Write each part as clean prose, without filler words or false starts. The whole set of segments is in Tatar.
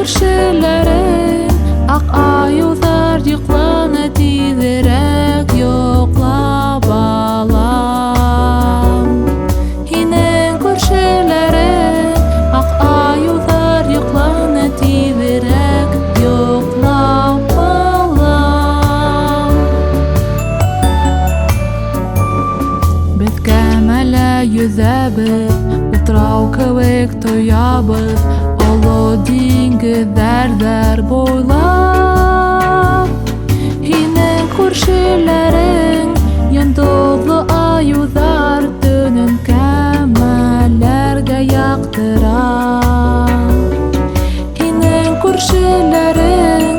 күршеләрең ак аюлар йоклана тиҙерәк йоҡлап алам. Һинең күршеләрең ак аюлар йоҡлана тиҙерәк йоҡлап алам. Беҙ кәмәлә йөҙәбеҙ, утрау кеүек тоябыҙ, оло диңгеҙҙәр буйлап. Һинең күршеләрең йондоҙло аюҙар төнөн кәмәләргә яҡтыра. Һинең күршеләрең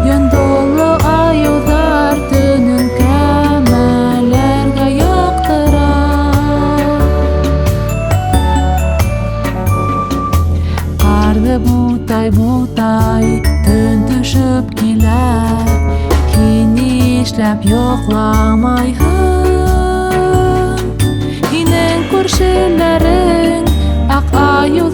йондоҙло аюҙар төнөн кәмәләргә яҡтыра. Ҡарҙы бутай-бутай төн төшөп килә, һин нишләп йоҡламайһың? Һинең күршеләрең ак аюҙар